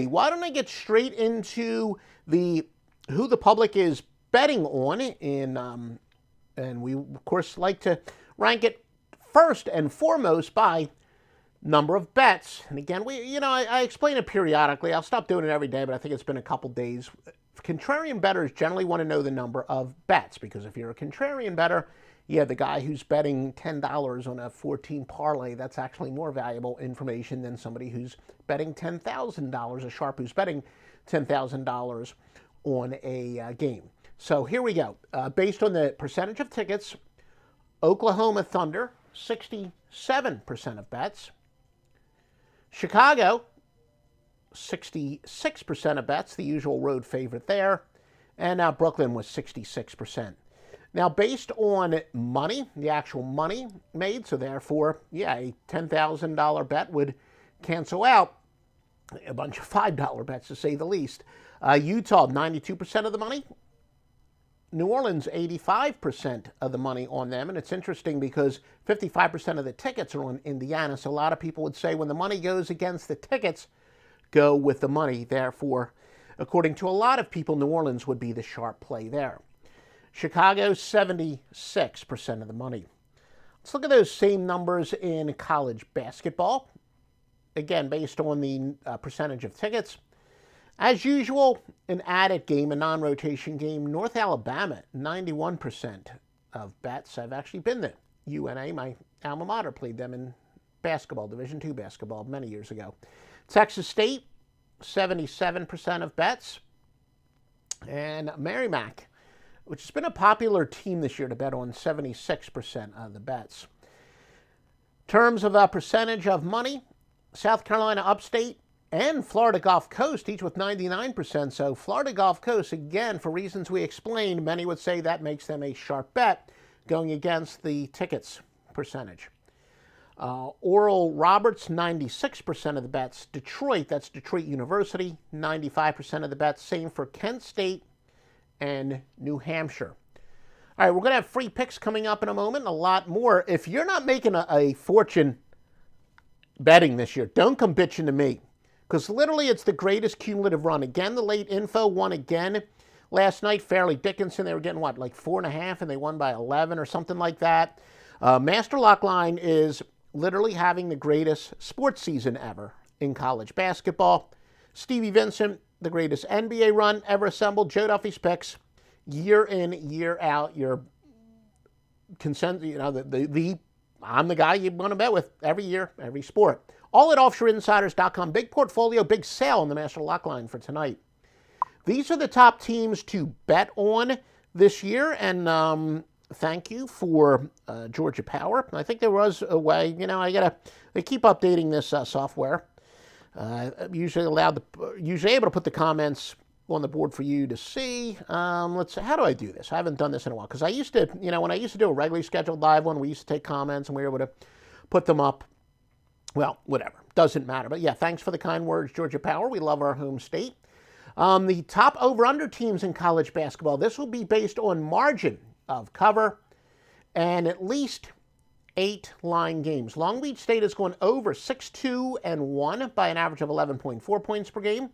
Why don't I get straight into the who the public is betting on and we of course like to rank it first and foremost by number of bets. And again, I explain it periodically. I'll stop doing it every day, but I think it's been a couple days. Contrarian bettors generally want to know the number of bets because if you're a contrarian bettor, yeah, the guy who's betting $10 on a 14 parlay, that's actually more valuable information than somebody who's betting $10,000, a sharp who's betting $10,000 on a game. So here we go. Based on the percentage of tickets, Oklahoma Thunder, 67% of bets. Chicago, 66% of bets, the usual road favorite there. And Brooklyn was 66%. Now, based on money, the actual money made, so therefore, yeah, a $10,000 bet would cancel out a bunch of $5 bets, to say the least. Utah, 92% of the money. New Orleans, 85% of the money on them. And it's interesting because 55% of the tickets are on Indiana. So a lot of people would say when the money goes against the tickets, go with the money. Therefore, according to a lot of people, New Orleans would be the sharp play there. Chicago, 76% of the money. Let's look at those same numbers in college basketball. Again, based on the percentage of tickets. As usual, an added game, a non-rotation game. North Alabama, 91% of bets. I've actually been to UNA. My alma mater played them in basketball, Division II basketball, many years ago. Texas State, 77% of bets. And Merrimack, which has been a popular team this year to bet on, 76% of the bets. In terms of a percentage of money, South Carolina Upstate and Florida Gulf Coast, each with 99%. So Florida Gulf Coast, again, for reasons we explained, many would say that makes them a sharp bet going against the tickets percentage. Oral Roberts, 96% of the bets. Detroit, that's Detroit University, 95% of the bets. Same for Kent State and New Hampshire. All right, we're going to have free picks coming up in a moment, a lot more. If you're not making a fortune betting this year, don't come bitching to me because literally it's the greatest cumulative run. Again, the late info won again last night. Fairleigh Dickinson, they were getting what, like 4.5, and they won by 11 or something like that. Master Lock Line is literally having the greatest sports season ever in college basketball. Stevie Vincent, the greatest NBA run ever assembled. Joe Duffy's picks, year in, year out. Your consent, I'm the guy you want to bet with every year, every sport. All at offshoreinsiders.com. Big portfolio, big sale on the Master Lock Line for tonight. These are the top teams to bet on this year, and thank you for Georgia Power. I think there was a way, they keep updating this software. Usually able to put the comments on the board for you to see. Let's see, how do I do this? I haven't done this in a while because I used to, when I used to do a regularly scheduled live one, we used to take comments and we were able to put them up. Well, whatever, doesn't matter. But yeah, thanks for the kind words, Georgia Power. We love our home state. The top over-under teams in college basketball. This will be based on margin of cover and at least 8 line games. Long Beach State has gone over 6-2-1 by an average of 11.4 points per game.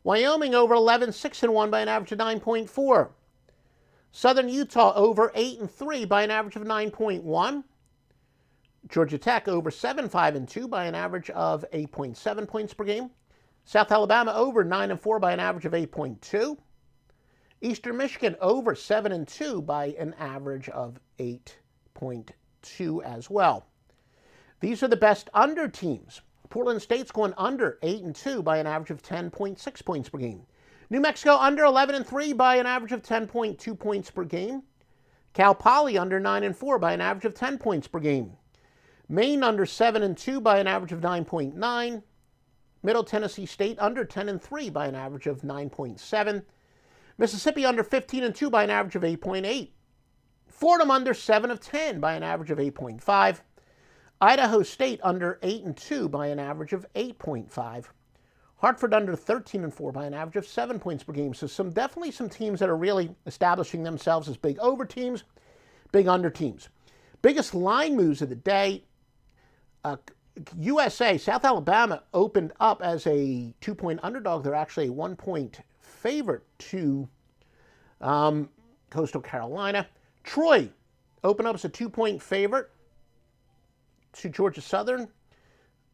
Wyoming over 11-6-1 by an average of 9.4. Southern Utah over 8-3 by an average of 9.1. Georgia Tech over 7-5-2 by an average of 8.7 points per game. South Alabama over 9-4 by an average of 8.2. Eastern Michigan over 7-2 by an average of 8.2 as well. These are the best under teams. Portland State's going under 8-2 by an average of 10.6 points per game. New Mexico under 11-3 by an average of 10.2 points per game. Cal Poly under 9-4 by an average of 10 points per game. Maine under 7-2 by an average of 9.9. Middle Tennessee State under 10-3 by an average of 9.7. Mississippi under 15-2 by an average of 8.8. Fordham under 7-10 by an average of 8.5. Idaho State under 8-2 by an average of 8.5. Hartford under 13-4 by an average of 7 points per game. So definitely some teams that are really establishing themselves as big over teams, big under teams. Biggest line moves of the day. USA, South Alabama opened up as a 2-point underdog. They're actually a 1-point favorite to Coastal Carolina. Troy opened up as a 2-point favorite to Georgia Southern.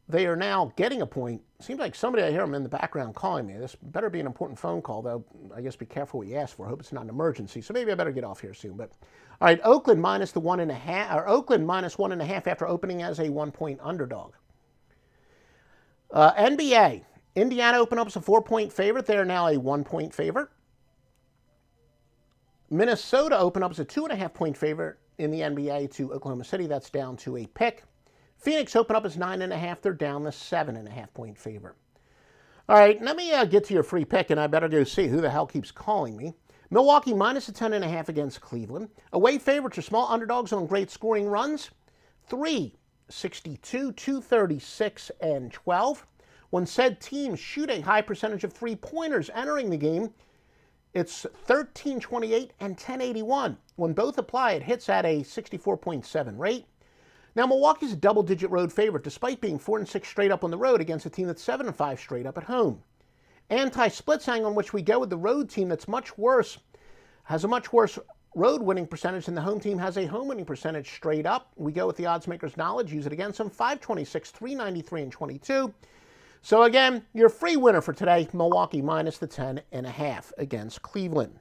They are now getting a point. Seems like somebody, I hear them in the background calling me. This better be an important phone call, though. I guess be careful what you ask for. I hope it's not an emergency. So maybe I better get off here soon. But all right, Oakland minus the 1.5, or Oakland minus 1.5 after opening as a 1-point underdog. NBA, Indiana opened up as a 4-point favorite. They are now a 1-point favorite. Minnesota opened up as a 2.5-point favorite in the NBA to Oklahoma City. That's down to a pick. Phoenix opened up as 9.5. They're down the 7.5-point favorite. All right, let me get to your free pick, and I better go see who the hell keeps calling me. Milwaukee minus the 10.5 against Cleveland. Away favorites are small underdogs on great scoring runs. 362, 236, and 12. When said teams shoot a high percentage of three-pointers entering the game, it's 1328 and 1081. When both apply, it hits at a 64.7 rate. Now, Milwaukee's a double-digit road favorite, despite being 4-6 straight up on the road against a team that's 7-5 straight up at home. Anti-splits hang on which we go with the road team that's much worse, has a much worse road winning percentage than the home team has a home winning percentage straight up. We go with the odds maker's knowledge, use it against them, 526, 393, and 22. So again, your free winner for today, Milwaukee minus the 10.5 against Cleveland.